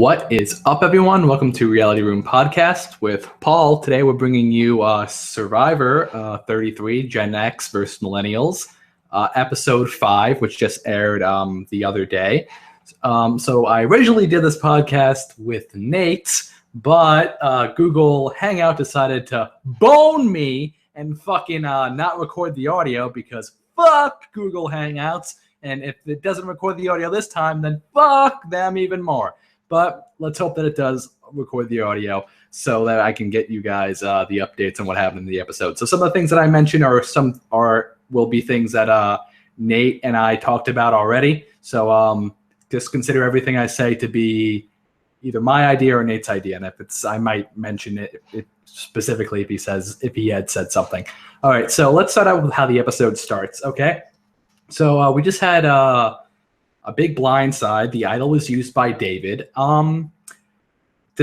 What is up, everyone? Welcome to Reality Room Podcast with Paul. Today we're bringing you Survivor 33, Gen X versus Millennials, Episode 5, which just aired the other day. So I originally did this podcast with Nate, but Google Hangout decided to bone me and fucking not record the audio because fuck Google Hangouts. And if it doesn't record the audio this time, then fuck them even more. But let's hope that it does record the audio so that I can get you guys the updates on what happened in the episode. So some of the things that I mentioned will be things that Nate and I talked about already. So just consider everything I say to be either my idea or Nate's idea. And I might mention it specifically if he had said something. All right, so let's start out with how the episode starts. Okay, so we just had a big blindside. The idol was used by David to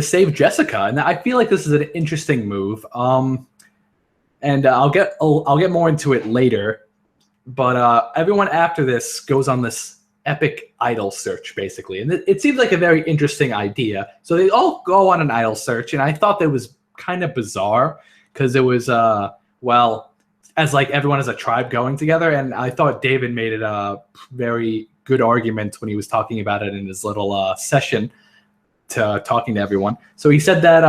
save Jessica, and I feel like this is an interesting move. And I'll get more into it later. But everyone after this goes on this epic idol search, basically, and it seems like a very interesting idea. So they all go on an idol search, and I thought that was kind of bizarre because it was as like everyone as a tribe going together, and I thought David made it a very good argument when he was talking about it in his little session talking to everyone. So he said that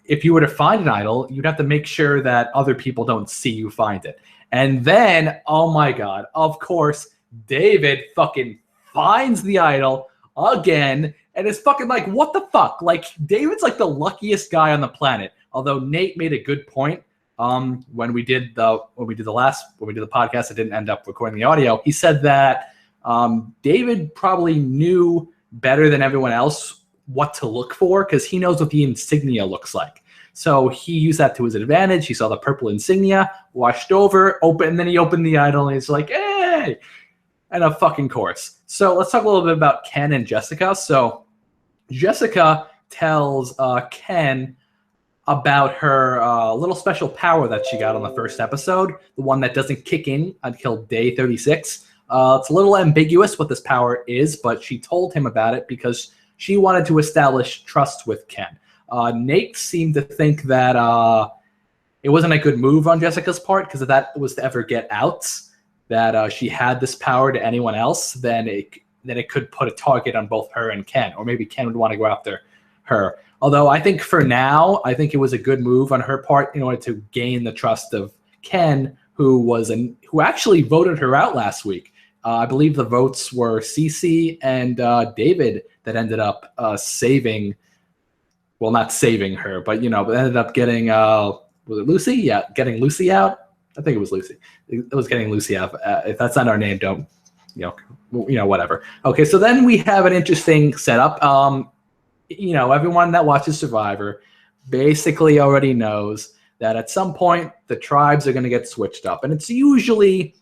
if you were to find an idol, you'd have to make sure that other people don't see you find it. And then, oh my God, of course, David fucking finds the idol again, and it's fucking like, what the fuck? Like, David's like the luckiest guy on the planet. Although Nate made a good point when we did the podcast, it didn't end up recording the audio. He said that David probably knew better than everyone else what to look for because he knows what the insignia looks like. So he used that to his advantage. He saw the purple insignia, washed over, and then he opened the idol and he's like, hey! And of fucking course. So let's talk a little bit about Ken and Jessica. So Jessica tells Ken about her little special power that she got on the first episode, the one that doesn't kick in until day 36. It's a little ambiguous what this power is, but she told him about it because she wanted to establish trust with Ken. Nate seemed to think that it wasn't a good move on Jessica's part because if that was to ever get out, that she had this power to anyone else, then it could put a target on both her and Ken, or maybe Ken would want to go after her. Although I think for now, I think it was a good move on her part in order to gain the trust of Ken, who actually voted her out last week. I believe the votes were Cece and David that ended up not saving her, but ended up getting was it Lucy? Yeah, getting Lucy out. I think it was Lucy. It was getting Lucy out. If that's not our name, don't whatever. Okay, so then we have an interesting setup. Everyone that watches Survivor basically already knows that at some point the tribes are going to get switched up, and it's usually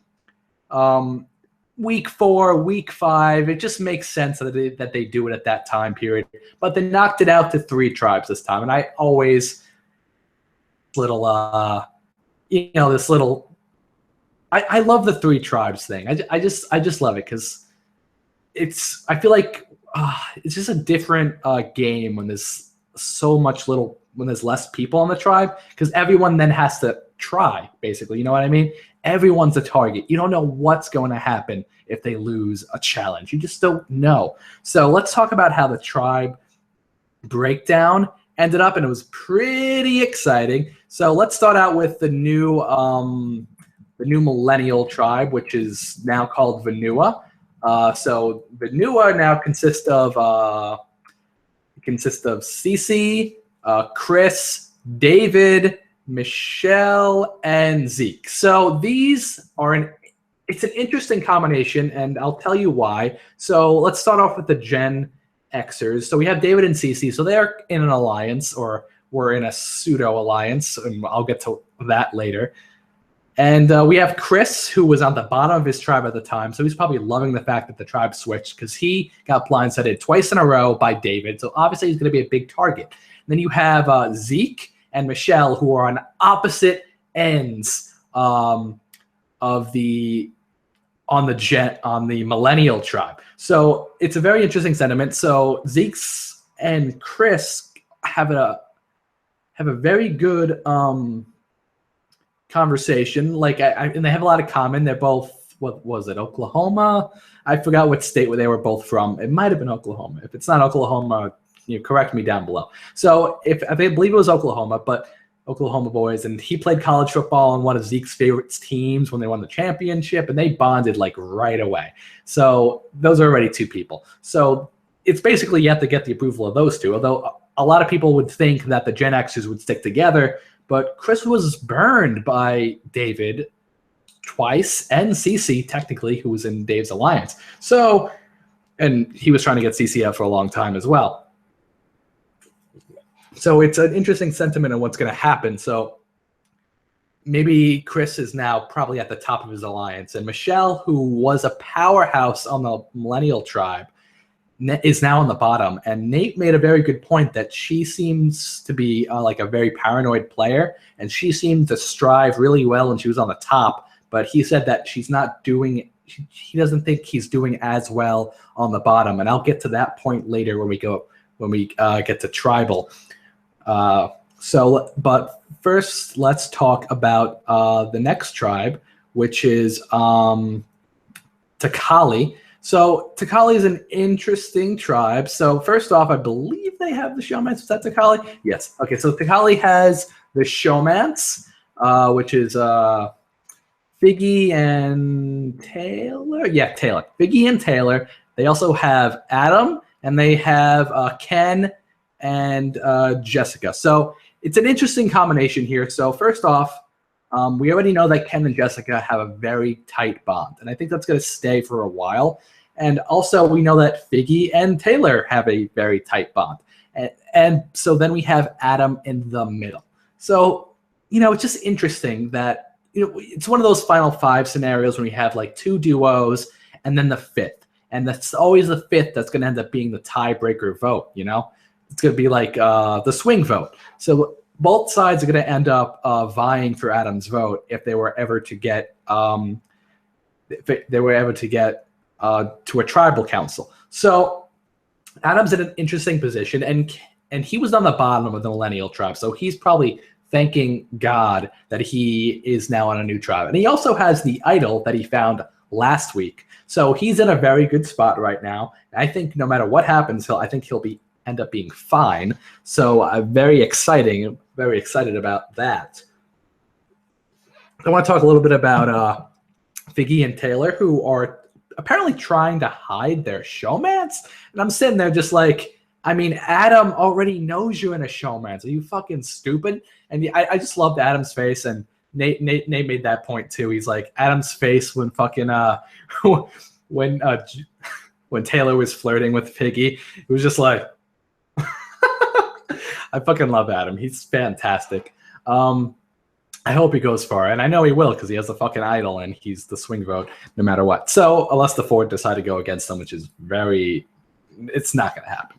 week 4, week 5. It just makes sense that they do it at that time period. But they knocked it out to 3 tribes this time, and I always I love the 3 tribes thing. I just love it because I feel like it's just a different game when there's when there's less people on the tribe, because everyone then has to try, basically. You know what I mean? Everyone's a target. You don't know what's going to happen if they lose a challenge. You just don't know. So let's talk about how the tribe breakdown ended up, and it was pretty exciting. So let's start out with the new millennial tribe, which is now called Vanua. So Vanua now consists of Cece, Chris, David, Michelle, and Zeke. So it's an interesting combination, and I'll tell you why. So let's start off with the Gen Xers. So we have David and Cece. So they're in an alliance, or we're in a pseudo alliance, and I'll get to that later. And we have Chris, who was on the bottom of his tribe at the time. So he's probably loving the fact that the tribe switched because he got blindsided twice in a row by David. So obviously he's going to be a big target. And then you have Zeke and Michelle, who are on opposite ends on the millennial tribe. So it's a very interesting sentiment. So Zeke's and Chris have a very good conversation. Like, and they have a lot of common. They're both, what was it, Oklahoma? I forgot what state where they were both from. It might have been Oklahoma. If it's not Oklahoma, correct me down below. So if I believe it was Oklahoma, but Oklahoma boys, and he played college football on one of Zeke's favorite teams when they won the championship, and they bonded like right away. So those are already two people. So it's basically you have to get the approval of those two, although a lot of people would think that the Gen Xers would stick together, but Chris was burned by David twice, and Cece, technically, who was in Dave's alliance. So, and he was trying to get Cece out for a long time as well. So it's an interesting sentiment on what's going to happen. So maybe Chris is now probably at the top of his alliance, and Michelle, who was a powerhouse on the Millennial tribe, is now on the bottom. And Nate made a very good point that she seems to be like a very paranoid player, and she seemed to strive really well when she was on the top. But he said that she's not doing. He doesn't think he's doing as well on the bottom, and I'll get to that point later when we get to tribal. But first, let's talk about the next tribe, which is Takali. So Takali is an interesting tribe. So first off, I believe they have the Showmance. Is that Takali? Yes. Okay, so Takali has the Showmance, which is Figgy and Taylor. Yeah, Taylor. Figgy and Taylor. They also have Adam, and they have Ken and Jessica. So it's an interesting combination here. So first off, we already know that Ken and Jessica have a very tight bond, and I think that's going to stay for a while. And also we know that Figgy and Taylor have a very tight bond. And so then we have Adam in the middle. So, it's just interesting that, it's one of those final five scenarios when we have like two duos and then the fifth. And that's always the fifth that's going to end up being the tiebreaker vote, It's going to be like the swing vote. So both sides are going to end up vying for Adam's vote if they were ever to get to a tribal council. So Adam's in an interesting position, and he was on the bottom of the Millennial tribe. So he's probably thanking God that he is now on a new tribe. And he also has the idol that he found last week. So he's in a very good spot right now. I think no matter what happens, he'll end up being fine. So very excited about that. I want to talk a little bit about Figgy and Taylor, who are apparently trying to hide their Showmance. And I'm sitting there just like, Adam already knows you're in a Showmance. Are you fucking stupid? And I just loved Adam's face, and Nate made that point too. He's like, Adam's face when fucking when Taylor was flirting with Figgy, it was just like, I fucking love Adam. He's fantastic. I hope he goes far, and I know he will because he has a fucking idol and he's the swing vote no matter what. So unless the Ford decide to go against him, which is it's not going to happen,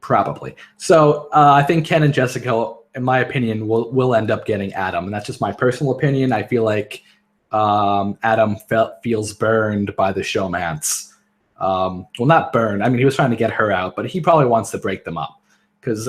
probably. So I think Ken and Jessica, in my opinion, will end up getting Adam, and that's just my personal opinion. I feel like Adam feels burned by the Showmance. Well, not burned. He was trying to get her out, but he probably wants to break them up because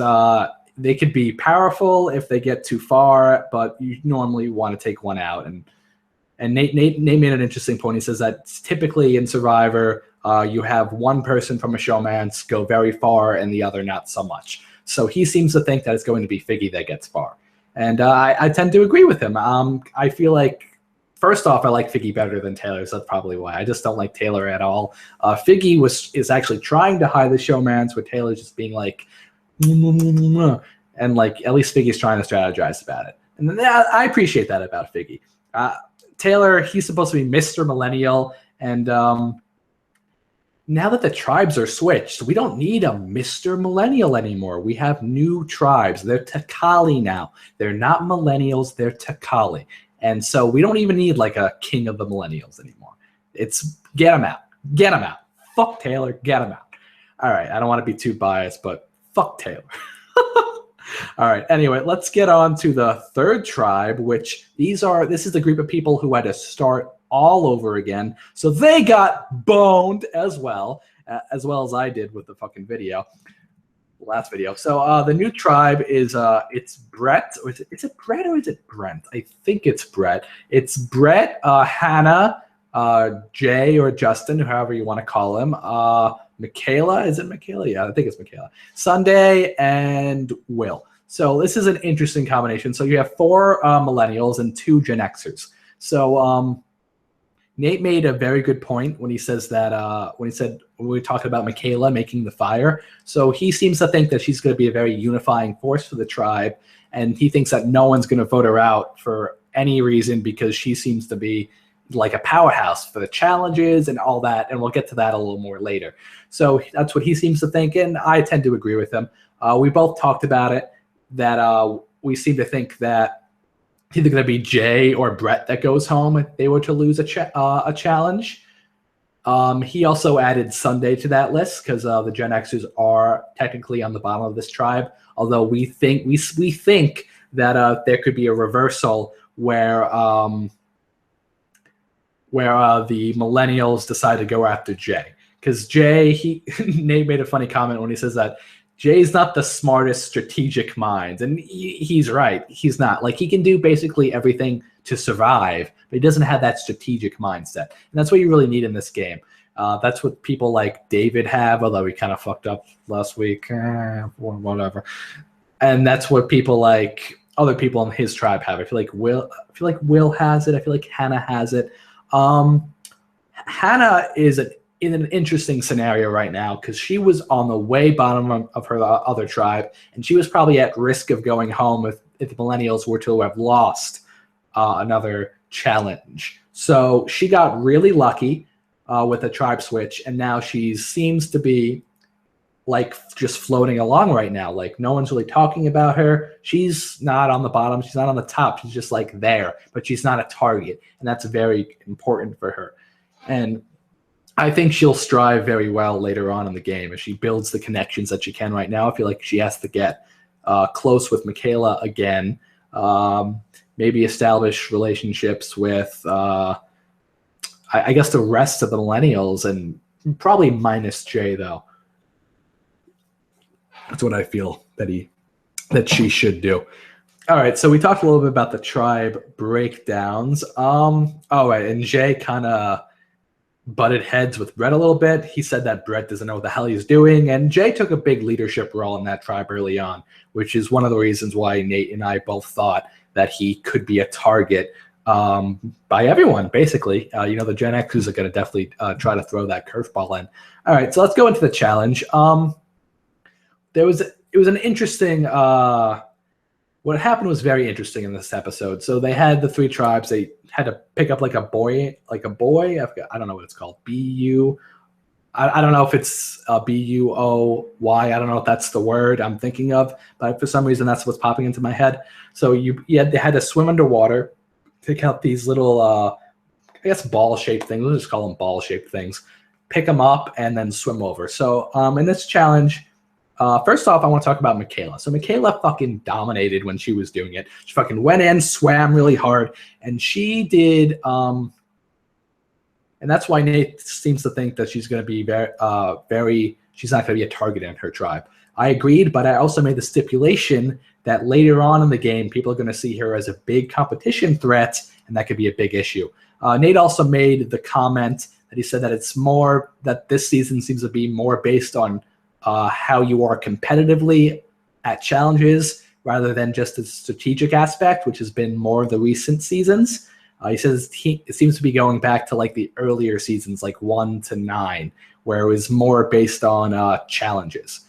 they could be powerful if they get too far, but you normally want to take one out. And Nate made an interesting point. He says that typically in Survivor, you have one person from a Showmance go very far and the other not so much. So he seems to think that it's going to be Figgy that gets far. And I tend to agree with him. I feel like, first off, I like Figgy better than Taylor, so that's probably why. I just don't like Taylor at all. Figgy is actually trying to hide the Showmance, with Taylor just being like, and like at least Figgy's trying to strategize about it. And then I appreciate that about Figgy. Taylor, he's supposed to be Mr. Millennial, and now that the tribes are switched, we don't need a Mr. Millennial anymore. We have new tribes. They're Takali now. They're not Millennials, they're Takali. And so we don't even need like a king of the Millennials anymore. It's get him out. Get him out. Fuck Taylor, get him out. All right, I don't want to be too biased, but fuck Taylor. All right, anyway, let's get on to the third tribe, which this is the group of people who had to start all over again. So they got boned as well as I did with the fucking video. last video. So the new tribe is it's Brett, or is it Brett or is it Brent? I think it's Brett. It's Brett, Hannah, Jay or Justin, however you want to call him. Michaela, is it Michaela? Yeah, I think it's Michaela. Sunday and Will. So this is an interesting combination. So you have 4 millennials and 2 Gen Xers. So Nate made a very good point when he says that when we talked about Michaela making the fire. So he seems to think that she's going to be a very unifying force for the tribe, and he thinks that no one's going to vote her out for any reason because she seems to be like a powerhouse for the challenges and all that, and we'll get to that a little more later. So that's what he seems to think, and I tend to agree with him. We both talked about it, that we seem to think that it's either going to be Jay or Brett that goes home if they were to lose a challenge. He also added Sunday to that list because the Gen Xers are technically on the bottom of this tribe, although we think that there could be a reversal where the millennials decide to go after Jay. Because Jay, Nate made a funny comment when he says that Jay's not the smartest strategic mind. And he's right. He's not. Like, he can do basically everything to survive, but he doesn't have that strategic mindset. And that's what you really need in this game. That's what people like David have, although he kind of fucked up last week. Whatever. And that's what people like other people in his tribe have. I feel like Will has it. I feel like Hannah has it. Hannah is in an interesting scenario right now because she was on the way bottom of her other tribe, and she was probably at risk of going home if the millennials were to have lost another challenge. So she got really lucky with a tribe switch, and now she seems to be like just floating along right now. Like, no one's really talking about her. She's not on the bottom. She's not on the top. She's just like there, but she's not a target, and that's very important for her. And I think she'll strive very well later on in the game if she builds the connections that she can right now. I feel like she has to get close with Michaela again, maybe establish relationships with, I guess, the rest of the millennials, and probably minus Jay, though. That's what I feel that she should do. All right, so we talked a little bit about the tribe breakdowns. Right, and Jay kind of butted heads with Brett a little bit. He said that Brett doesn't know what the hell he's doing, and Jay took a big leadership role in that tribe early on, which is one of the reasons why Nate and I both thought that he could be a target by everyone, basically. The Gen Xers are going to definitely try to throw that curveball in. All right, so let's go into the challenge. It was an interesting. What happened was very interesting in this episode. So they had the 3 tribes. They had to pick up like a boy. I don't know what it's called. I don't know if it's BUOY. I don't know if that's the word I'm thinking of, but for some reason that's what's popping into my head. So they had to swim underwater, pick out these little, I guess, ball-shaped things. We'll just call them ball-shaped things. Pick them up and then swim over. So in this challenge, first off, I want to talk about Michaela. So Michaela fucking dominated when she was doing it. She fucking went in, swam really hard, and she did. And that's why Nate seems to think that she's going to be very. She's not going to be a target in her tribe. I agreed, but I also made the stipulation that later on in the game, people are going to see her as a big competition threat, and that could be a big issue. Nate also made the comment that he said that it's more that this season seems to be more based on how you are competitively at challenges rather than just the strategic aspect, which has been more of the recent seasons. He says it seems to be going back to like the earlier seasons, like 1 to 9, where it was more based on challenges.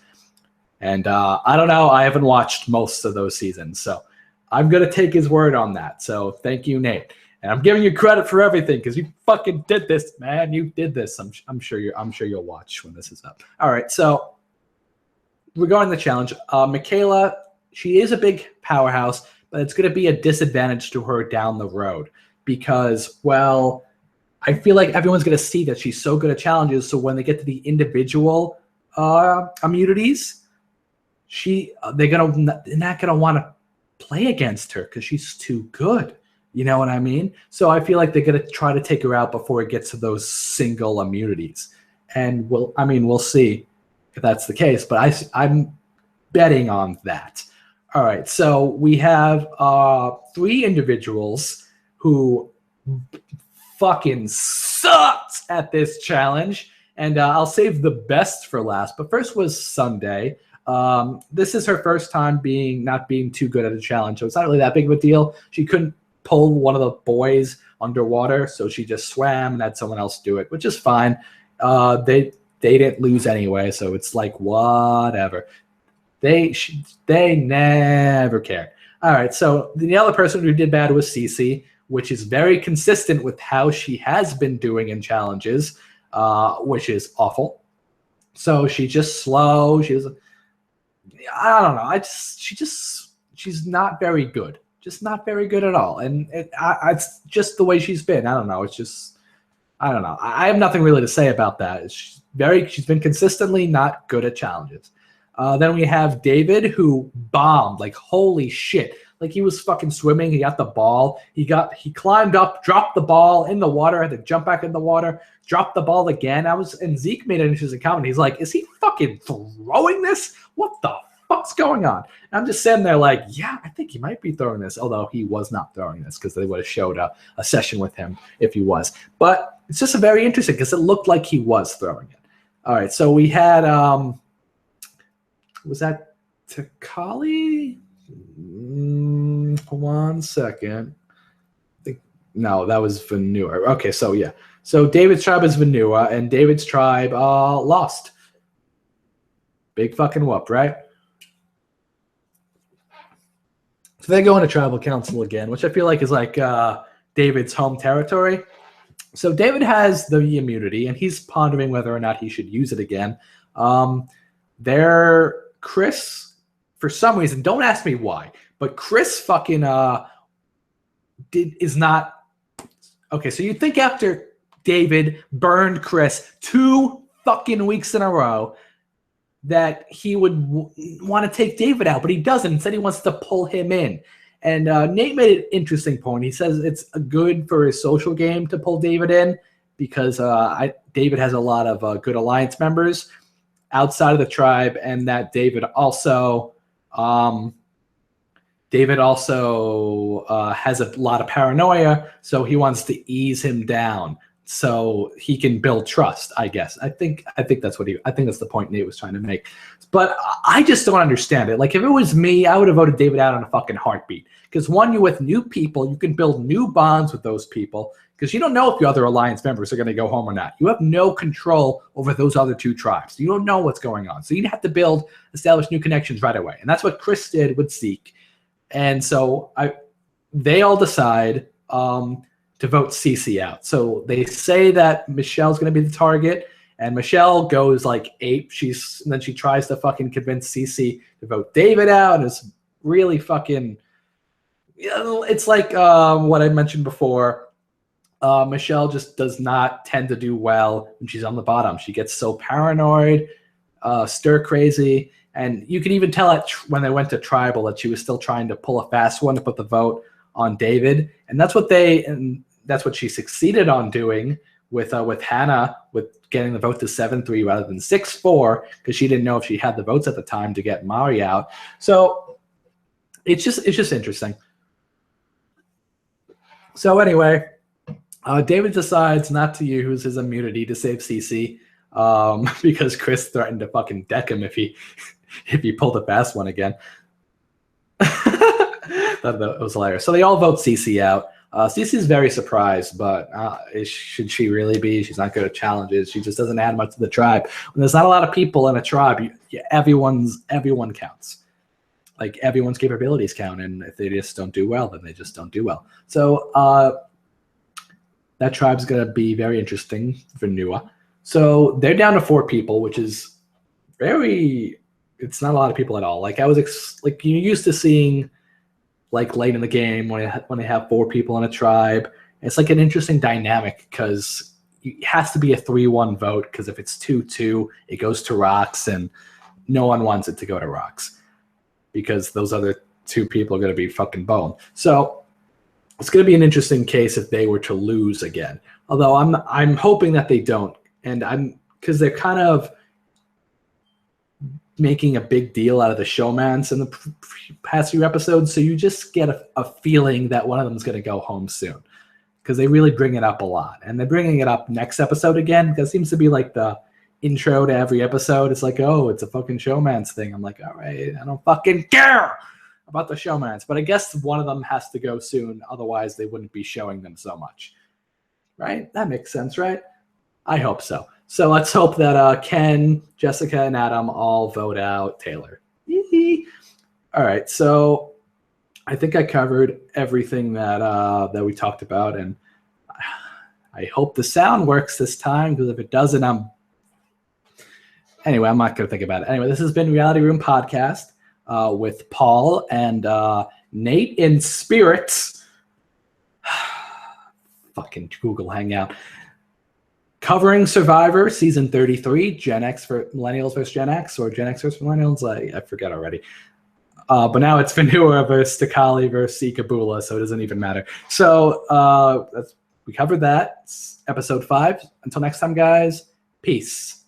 And I don't know. I haven't watched most of those seasons, so I'm going to take his word on that. So thank you, Nate. And I'm giving you credit for everything because you fucking did this, man. You did this. I'm sure you'll watch when this is up. All right, so regarding the challenge, Michaela, she is a big powerhouse, but it's going to be a disadvantage to her down the road because, well, I feel like everyone's going to see that she's so good at challenges. So when they get to the individual immunities, they're not going to want to play against her because she's too good. You know what I mean? So I feel like they're going to try to take her out before it gets to those single immunities. And we'll see if that's the case. But betting on that. All right, so we have 3 individuals who fucking sucked at this challenge, and I'll save the best for last. But first was Sunday. This is her first time not being too good at a challenge, so it's not really that big of a deal. She couldn't pull one of the boys underwater, so she just swam and had someone else do it, which is fine. They didn't lose anyway, so it's like whatever. They never cared. All right, so the other person who did bad was Cece, which is very consistent with how she has been doing in challenges, which is awful. So she's just slow. I don't know. She's not very good. Just not very good at all. And it's just the way she's been. I don't know. I don't know. I have nothing really to say about that. She's been consistently not good at challenges. Then we have David, who bombed. Like, holy shit. Like, he was fucking swimming. He got the ball. He climbed up, dropped the ball in the water, had to jump back in the water, dropped the ball again. And Zeke made an interesting comment. He's like, is he fucking throwing this? What the fuck's going on? And I'm just sitting there like, yeah, I think he might be throwing this. Although he was not throwing this, because they would have showed a session with him if he was. But it's just very interesting because it looked like he was throwing it. All right, so we had, was that Takali? 1 second. No, that was Vanua. Okay, so yeah. So David's tribe is Vanua, and David's tribe lost. Big fucking whoop, right? So they go into tribal council again, which I feel like is like David's home territory. So David has the immunity, and he's pondering whether or not he should use it again. Chris, for some reason, don't ask me why, but Chris fucking is not okay. So you think after David burned Chris 2 fucking weeks in a row that he would want to take David out, but he doesn't. Instead, he wants to pull him in. And Nate made an interesting point. He says it's good for his social game to pull David in because David has a lot of good alliance members outside of the tribe, and that David also has a lot of paranoia, so he wants to ease him down so he can build trust, I guess. I think that's the point Nate was trying to make. But I just don't understand it. Like, if it was me, I would have voted David out on a fucking heartbeat. Because one, you're with new people, you can build new bonds with those people, because you don't know if your other alliance members are going to go home or not. You have no control over those other 2 tribes. You don't know what's going on. So you have to establish new connections right away. And that's what Chris did with Zeke. And so they all decide to vote Cece out. So they say that Michelle's going to be the target, and Michelle goes like ape. And then she tries to fucking convince Cece to vote David out, and it's really fucking, it's like what I mentioned before. Michelle just does not tend to do well when she's on the bottom. She gets so paranoid, stir crazy, and you can even tell when they went to tribal that she was still trying to pull a fast one to put the vote on David, and that's what she succeeded on doing with Hannah, with getting the vote to 7-3 rather than 6-4, because she didn't know if she had the votes at the time to get Mari out. So it's just interesting. So anyway, David decides not to use his immunity to save Cece because Chris threatened to fucking deck him if he pulled a fast one again. That was hilarious. So they all vote Cece out. Cece's very surprised, but should she really be? She's not good at challenges. She just doesn't add much to the tribe. When there's not a lot of people in a tribe, everyone counts. Like, everyone's capabilities count, and if they just don't do well, then they just don't do well. So that tribe's going to be very interesting for Nua. So they're down to 4 people, which is it's not a lot of people at all. Like, you're used to seeing, like, late in the game when they have 4 people in a tribe. It's like an interesting dynamic because it has to be a 3-1 vote, because if it's 2-2, it goes to rocks, and no one wants it to go to rocks because those other 2 people are going to be fucking boned. So it's going to be an interesting case if they were to lose again. Although I'm hoping that they don't, and because they're kind of making a big deal out of the showmance in the past few episodes, so you just get a feeling that one of them is going to go home soon, because they really bring it up a lot. And they're bringing it up next episode again, because it seems to be like the intro to every episode. It's like, oh, it's a fucking showmance thing. I'm like, all right, I don't fucking care about the showmance. But I guess one of them has to go soon, otherwise they wouldn't be showing them so much. Right? That makes sense, right? I hope so. So let's hope that Ken, Jessica, and Adam all vote out Taylor. All right, so I think I covered everything that we talked about, and I hope the sound works this time, because if it doesn't, Anyway, I'm not going to think about it. Anyway, this has been Reality Room Podcast with Paul and Nate in spirits. Fucking Google Hangout. Covering Survivor Season 33, Gen X for Millennials versus Gen X, or Gen X versus Millennials. I forget already. But now it's Vanua versus Stakali versus Ikabula, so it doesn't even matter. So we covered that. It's episode 5. Until next time, guys. Peace.